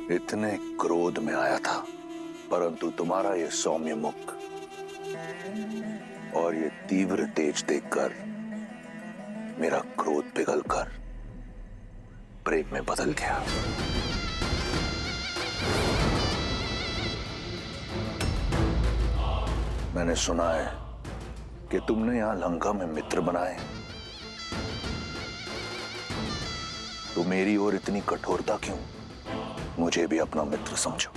इतने क्रोध में आया था, परंतु तुम्हारा ये सौम्य मुख और ये तीव्र तेज देखकर मेरा क्रोध पिघलकर प्रेम में बदल गया। मैंने सुना है कि तुमने यहां लंका में मित्र बनाए, तो मेरी ओर इतनी कठोरता क्यों? मुझे भी अपना मित्र समझो।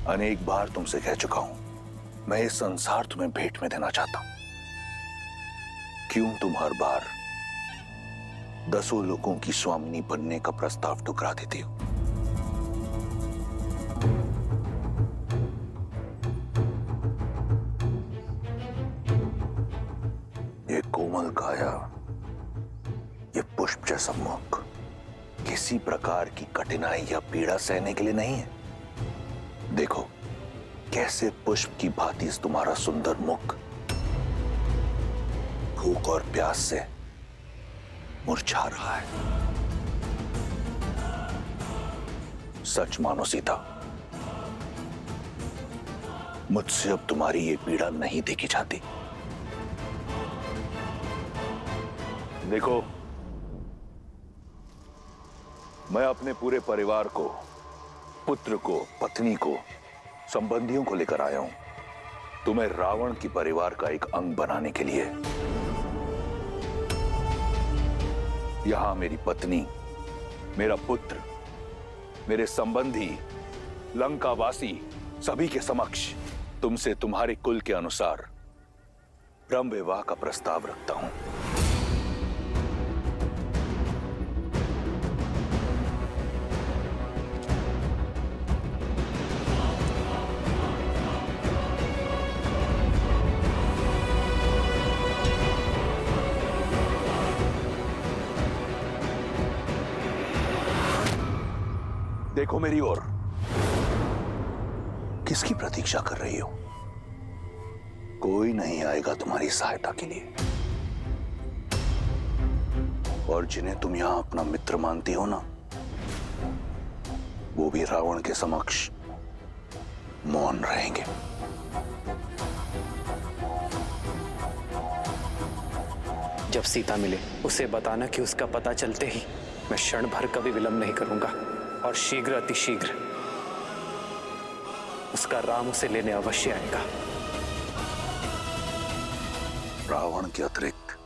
अनेक बार तुमसे कह चुका हूं, मैं ये संसार तुम्हें भेंट में देना चाहता हूं। क्यों तुम हर बार 10 लोगों की स्वामिनी बनने का प्रस्ताव ठुकरा देती हो? ये कोमल काया, ये पुष्प जैसा मुख किसी प्रकार की कठिनाई या पीड़ा सहने के लिए नहीं है। देखो कैसे पुष्प की भांति तुम्हारा सुंदर मुख भूख और प्यास से मुरझा रहा है। सच मानो सीता, मुझसे अब तुम्हारी ये पीड़ा नहीं देखी जाती। देखो, मैं अपने पूरे परिवार को, पुत्र को, पत्नी को, संबंधियों को लेकर आया हूं तुम्हें रावण की परिवार का एक अंग बनाने के लिए। यहां मेरी पत्नी, मेरा पुत्र, मेरे संबंधी, लंकावासी सभी के समक्ष तुमसे तुम्हारे कुल के अनुसार ब्रह्म विवाह का प्रस्ताव रखता हूं। देखो मेरी ओर, किसकी प्रतीक्षा कर रही हो? कोई नहीं आएगा तुम्हारी सहायता के लिए, और जिन्हें तुम यहां अपना मित्र मानती हो ना, वो भी रावण के समक्ष मौन रहेंगे। जब सीता मिले उसे बताना कि उसका पता चलते ही मैं क्षण भर का भी विलंब नहीं करूंगा और शीघ्र अतिशीघ्र उसका राम उसे लेने अवश्य आएगा। रावण के अतिरिक्त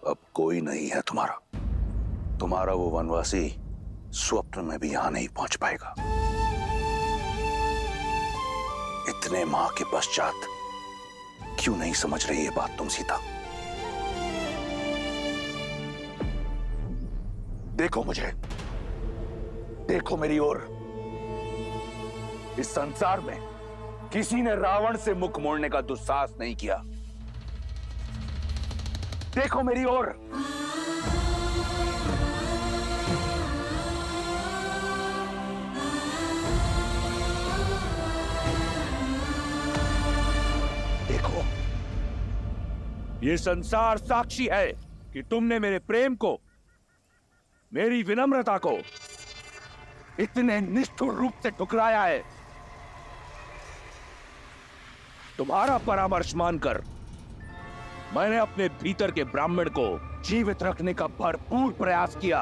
अब कोई नहीं है तुम्हारा। तुम्हारा वो वनवासी स्वप्न में भी यहां नहीं पहुंच पाएगा। इतने माह के पश्चात क्यों नहीं समझ रही ये बात तुम सीता? देखो मुझे, देखो मेरी ओर। इस संसार में किसी ने रावण से मुख मोड़ने का दुस्साहस नहीं किया। देखो मेरी ओर। देखो, ये संसार साक्षी है कि तुमने मेरे प्रेम को, मेरी विनम्रता को इतने निष्ठुर रूप से ठुकराया है। तुम्हारा परामर्श मानकर मैंने अपने भीतर के ब्राह्मण को जीवित रखने का भरपूर प्रयास किया।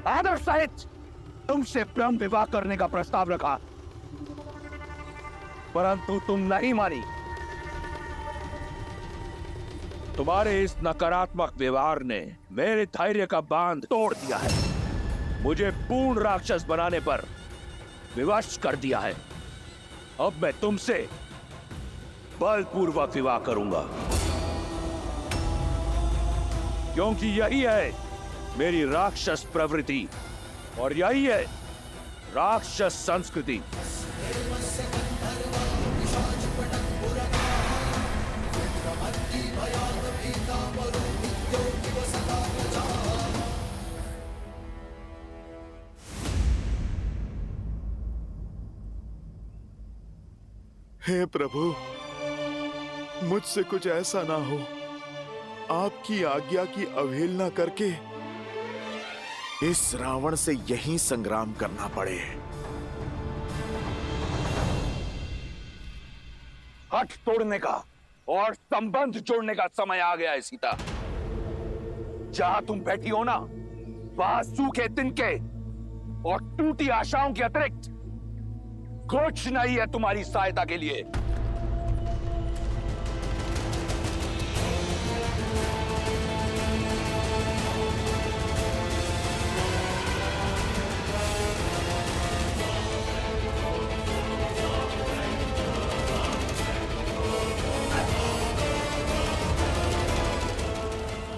आदर सहित तुमसे ब्रह्म विवाह करने का प्रस्ताव रखा, परंतु तुम नहीं मानी। तुम्हारे इस नकारात्मक व्यवहार ने मेरे धैर्य का बांध तोड़ दिया है, मुझे पूर्ण राक्षस बनाने पर विवश कर दिया है। अब मैं तुमसे बलपूर्वक विवाह करूंगा, क्योंकि यही है मेरी राक्षस प्रवृत्ति और यही है राक्षस संस्कृति। हे प्रभु, मुझसे कुछ ऐसा ना हो, आपकी आज्ञा की अवहेलना करके इस रावण से यही संग्राम करना पड़े। हठ तोड़ने का और संबंध जोड़ने का समय आ गया है सीता। जहां तुम बैठी हो ना, वहां सूखे तिनके और टूटी आशाओं के अतिरिक्त कुछ नहीं है तुम्हारी सहायता के लिए।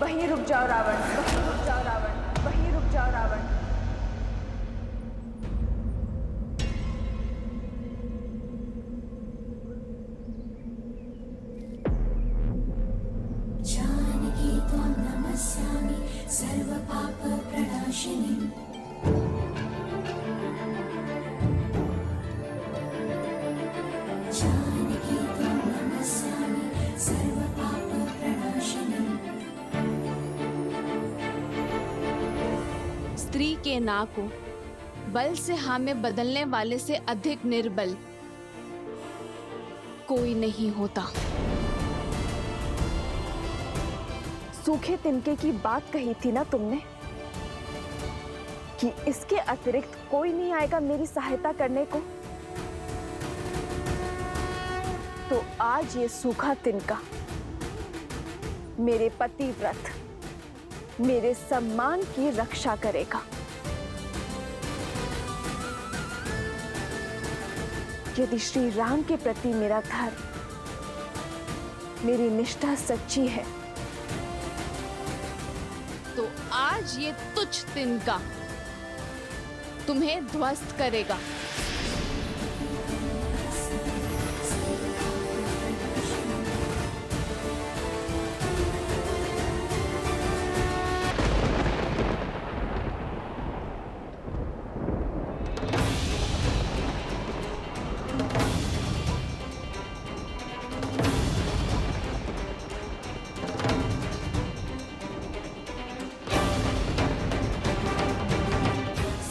वहीं रुक जाओ रावण, वहीं रुक जाओ रावण, वहीं रुक जाओ रावण। जानकी त्वं नमस्यामि सर्वपापप्रणाशिनीम्। जानकी त्वं नमस्यामि सर्वपापप्रणाशिनीम्। स्त्री के ना को बल से हाँ में बदलने वाले से अधिक निर्बल कोई नहीं होता। सूखे तिनके की बात कही थी ना तुमने कि इसके अतिरिक्त कोई नहीं आएगा मेरी सहायता करने को। तो आज ये सूखा तिनका मेरे पतिव्रत, मेरे सम्मान की रक्षा करेगा। यदि श्री राम के प्रति मेरा धर्म, मेरी निष्ठा सच्ची है, तो आज ये तुच्छ तिनका तुम्हें ध्वस्त करेगा।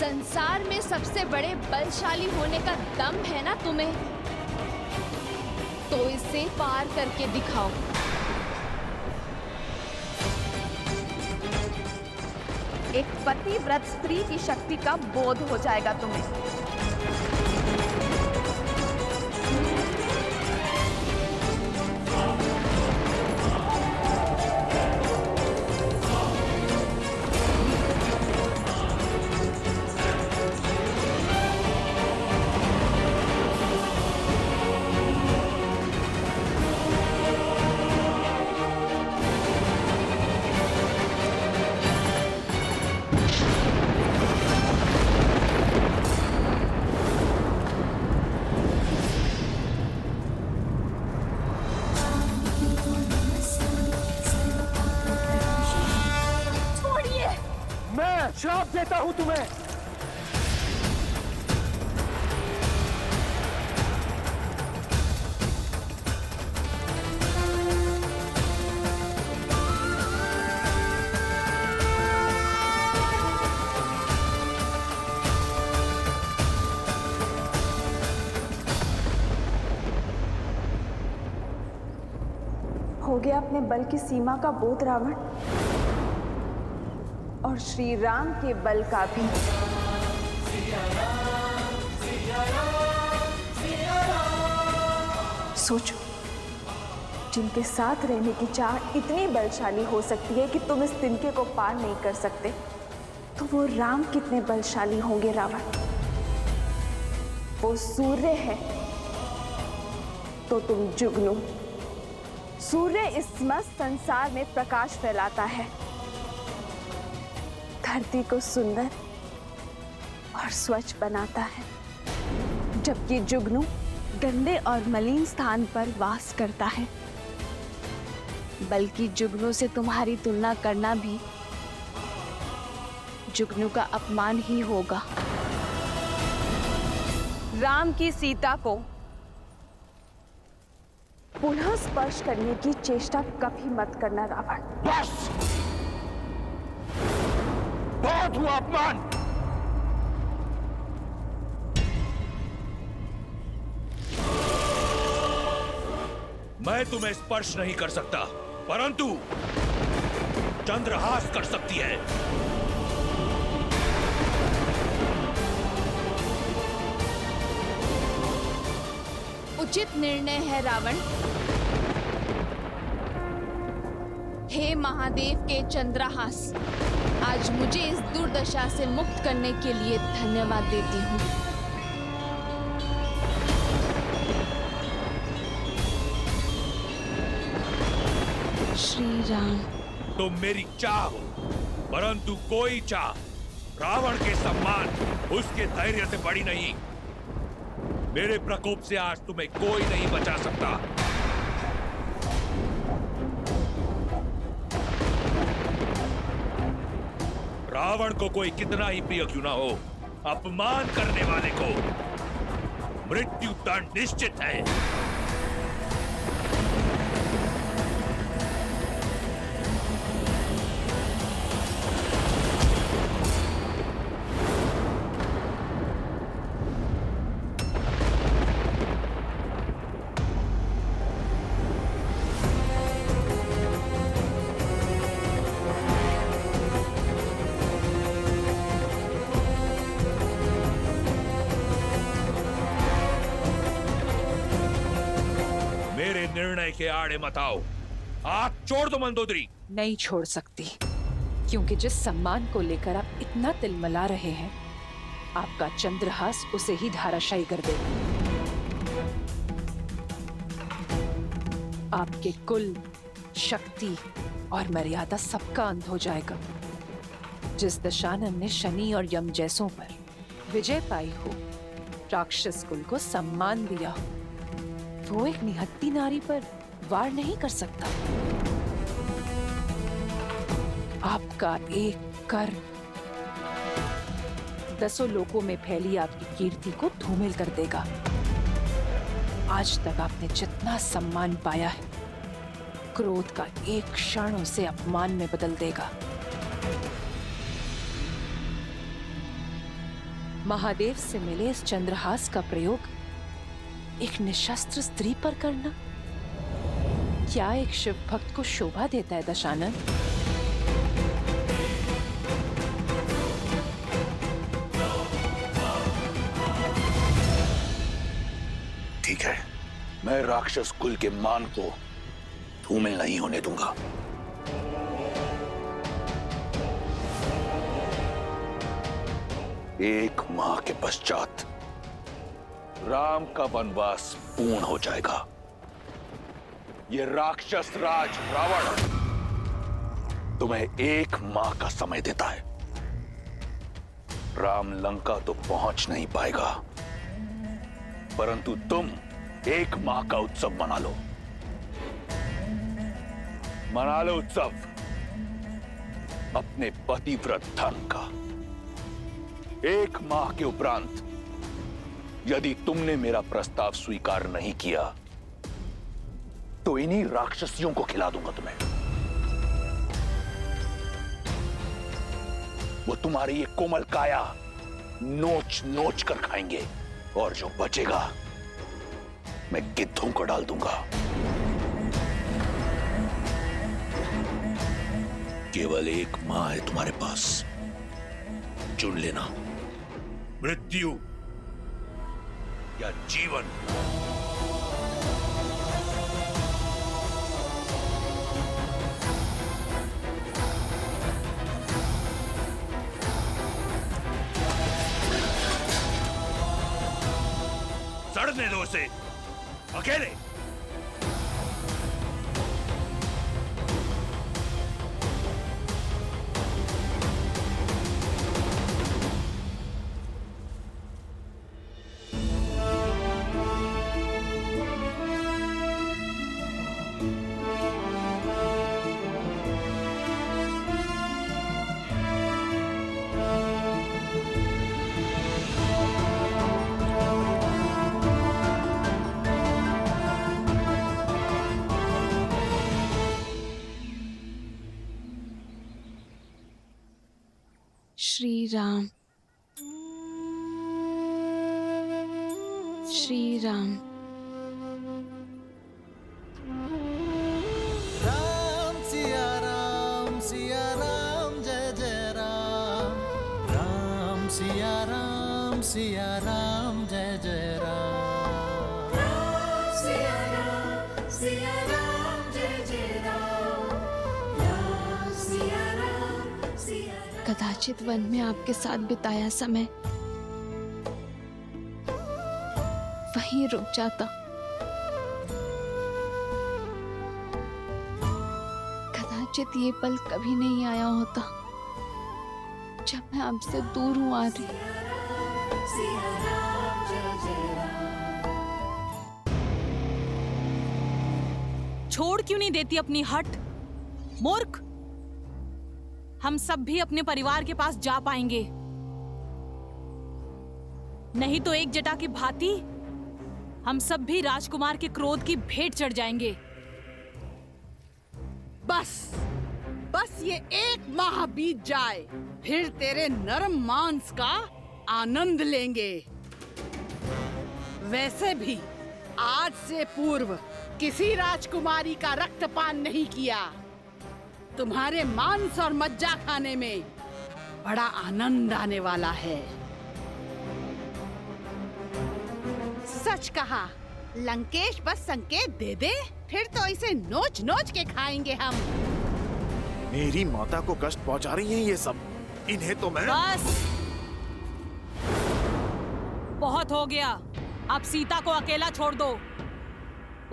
संसार में सबसे बड़े बलशाली होने का दम है ना तुम्हें, तो इसे पार करके दिखाओ। एक पतिव्रत स्त्री की शक्ति का बोध हो जाएगा तुम्हें। श्राप देता हूं तुम्हें। हो गया अपने बल की सीमा का बोध रावण, और श्री राम के बल का भी। सोचो, जिनके साथ रहने की चाह इतनी बलशाली हो सकती है कि तुम इस तिनके को पार नहीं कर सकते, तो वो राम कितने बलशाली होंगे रावण। वो सूर्य है तो तुम जुगनू। सूर्य इस मस्त संसार में प्रकाश फैलाता है, धरती को सुंदर और स्वच्छ बनाता है, जबकि जुगनू गंदे और मलिन स्थान पर वास करता है। बल्कि जुगनू से तुम्हारी तुलना करना भी जुगनू का अपमान ही होगा। राम की सीता को पुनः स्पर्श करने की चेष्टा कभी मत करना रावण। बस! बहुत हुआ अपमान। मैं तुम्हें स्पर्श नहीं कर सकता, परंतु चंद्रहास कर सकती है। उचित निर्णय है रावण। हे महादेव के चंद्रहास, आज मुझे इस दुर्दशा से मुक्त करने के लिए धन्यवाद देती हूँ। श्री राम। तुम मेरी चाह हो, परंतु कोई चाह रावण के सम्मान, उसके धैर्य से बड़ी नहीं। मेरे प्रकोप से आज तुम्हें कोई नहीं बचा सकता। रावण को कोई कितना ही प्रिय क्यों ना हो, अपमान करने वाले को मृत्यु दंड निश्चित है। मेरे निर्णय के आड़े मत आओ। हाथ छोड़ दो मंदोदरी। नहीं छोड़ सकती, क्योंकि जिस सम्मान को लेकर आप इतना तिलमिला रहे हैं, आपका चंद्रहास उसे ही धराशायी कर देगा। आपके कुल, शक्ति और मर्यादा सबका अंत हो जाएगा। जिस दशानन ने शनि और यम जैसों पर विजय पाई हो, राक्षस कुल को सम्मान दिया हो, वो एक निहत्ती नारी पर वार नहीं कर सकता। आपका एक कर्म दसों लोकों में फैली आपकी कीर्ति को धूमिल कर देगा। आज तक आपने जितना सम्मान पाया है, क्रोध का एक क्षण उसे अपमान में बदल देगा। महादेव से मिले इस चंद्रहास का प्रयोग एक निशस्त्र स्त्री पर करना क्या एक शिव भक्त को शोभा देता है दशानन? ठीक है, मैं राक्षस कुल के मान को धूमिल नहीं होने दूंगा। एक माह के पश्चात राम का वनवास पूर्ण हो जाएगा। ये राक्षस राज रावण तुम्हें एक माह का समय देता है। राम लंका तो पहुंच नहीं पाएगा, परंतु तुम एक माह का उत्सव मना लो। मना लो उत्सव अपने पतिव्रत धर्म का। एक माह के उपरांत यदि तुमने मेरा प्रस्ताव स्वीकार नहीं किया, तो इन्हीं राक्षसियों को खिला दूंगा तुम्हें। वो तुम्हारी ये कोमल काया नोच नोच कर खाएंगे, और जो बचेगा मैं गिद्धों को डाल दूंगा। केवल एक माह है तुम्हारे पास, चुन लेना, मृत्यु या जीवन। सड़ने दो उसे अकेले। श्री राम, श्री राम। राम सिया राम जय जय राम। राम सिया राम जय जय राम। राम सिया राम जय जय राम। राम सिया राम कदाचित वन में आपके साथ बिताया समय वहीं रुक जाता। कदाचित ये पल कभी नहीं आया होता जब मैं आपसे दूर हूं आ रही। सिया राम जय जय राम। छोड़ क्यों नहीं देती अपनी हट, मूर्ख। हम सब भी अपने परिवार के पास जा पाएंगे, नहीं तो एक जटा की भांति हम सब भी राजकुमार के क्रोध की भेंट चढ़ जाएंगे। बस ये एक माह बीत जाए, फिर तेरे नरम मांस का आनंद लेंगे। वैसे भी आज से पूर्व किसी राजकुमारी का रक्तपान नहीं किया। तुम्हारे मांस और मज्जा खाने में बड़ा आनंद आने वाला है। सच कहा, लंकेश बस संकेत दे दे, फिर तो इसे नोच नोच के खाएंगे हम। मेरी माता को कष्ट पहुंचा रही हैं ये सब, इन्हें तो मैं। बस बहुत हो गया, अब सीता को अकेला छोड़ दो,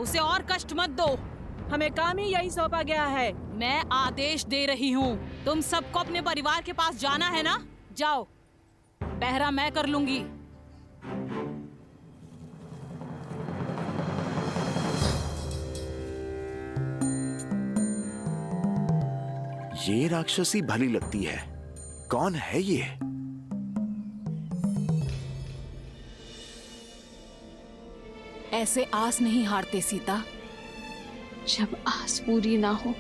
उसे और कष्ट मत दो। हमें काम ही यही सौंपा गया है। मैं आदेश दे रही हूँ, तुम सबको अपने परिवार के पास जाना है ना, जाओ, पहरा मैं कर लूंगी। ये राक्षसी भली लगती है, कौन है ये? ऐसे आस नहीं हारते सीता। जब आस पूरी ना हो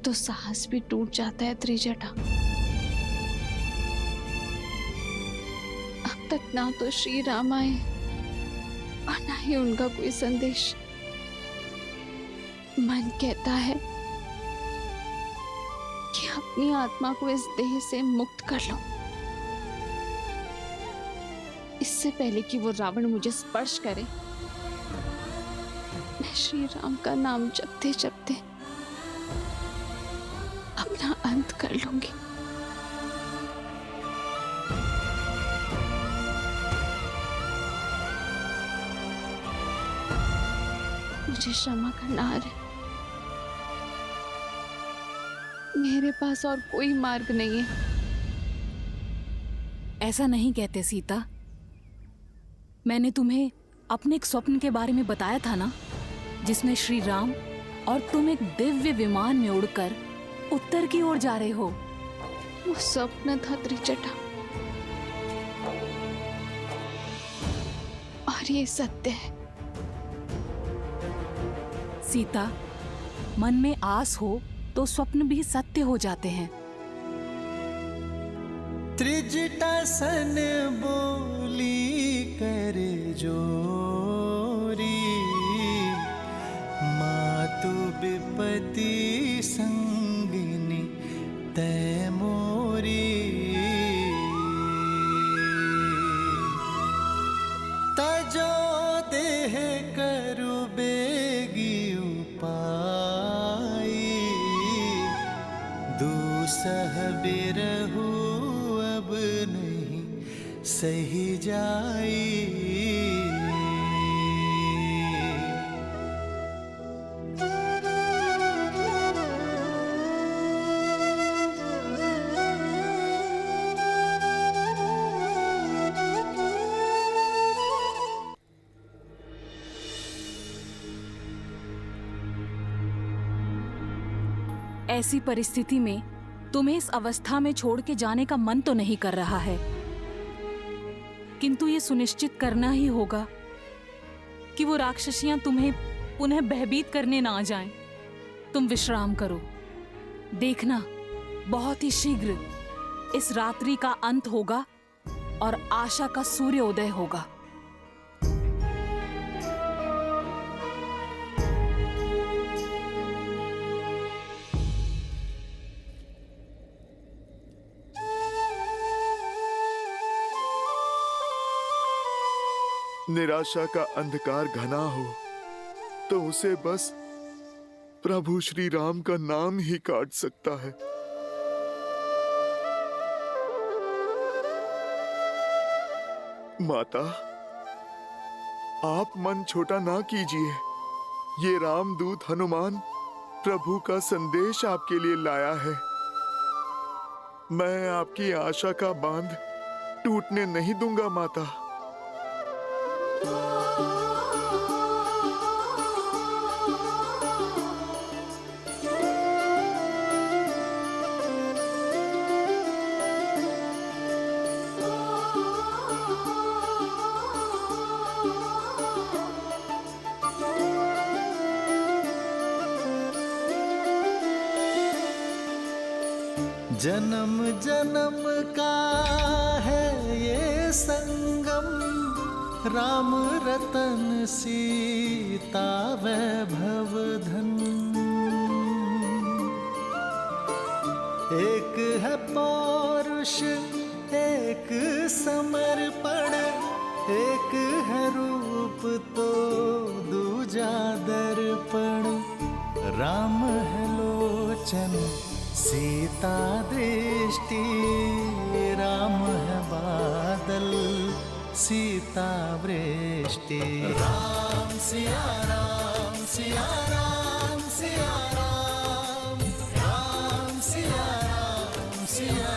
तो साहस भी टूट जाता है त्रिजटा। अब तक ना तो श्री राम आए और ना ही उनका कोई संदेश। मन कहता है कि अपनी आत्मा को इस देह से मुक्त कर लो, इससे पहले कि वो रावण मुझे स्पर्श करे। मैं श्री राम का नाम जपते जपते अपना अंत कर लूंगी। मुझे क्षमा करना है, मेरे पास और कोई मार्ग नहीं है। ऐसा नहीं कहते सीता, मैंने तुम्हें अपने एक स्वप्न के बारे में बताया था ना, जिसमें श्री राम और तुम एक दिव्य विमान में उड़कर उत्तर की ओर जा रहे हो। वो स्वप्न था त्रिजटा, और ये सत्य है। सीता, मन में आस हो तो स्वप्न भी सत्य हो जाते हैं। त्रिजटा सन बोली कर जोरी, मातु विपति संगिनी तै मोरी। तजो देह करु बेगी उपाई, दूसह बिरहु अब नहीं सही जाई। ऐसी परिस्थिति में तुम्हें इस अवस्था में छोड़ के जाने का मन तो नहीं कर रहा है, किंतु ये सुनिश्चित करना ही होगा कि वो राक्षसियां तुम्हें पुनः भयभीत करने ना जाएं। तुम विश्राम करो, देखना बहुत ही शीघ्र इस रात्रि का अंत होगा और आशा का सूर्योदय होगा। निराशा का अंधकार घना हो तो उसे बस प्रभु श्री राम का नाम ही काट सकता है। माता, आप मन छोटा ना कीजिए। ये रामदूत हनुमान प्रभु का संदेश आपके लिए लाया है। मैं आपकी आशा का बांध टूटने नहीं दूंगा माता। जन्म जन्म का है ये संगम, राम रतन सीता वैभव धन। एक है पौरुष एक समर्पण, एक है रूप तो दूजा दर्पण। राम है लोचन सीता दृष्टि, राम है बादल सीता वृष्टि। राम सिया राम सिया राम सिया राम, राम सिया राम सिया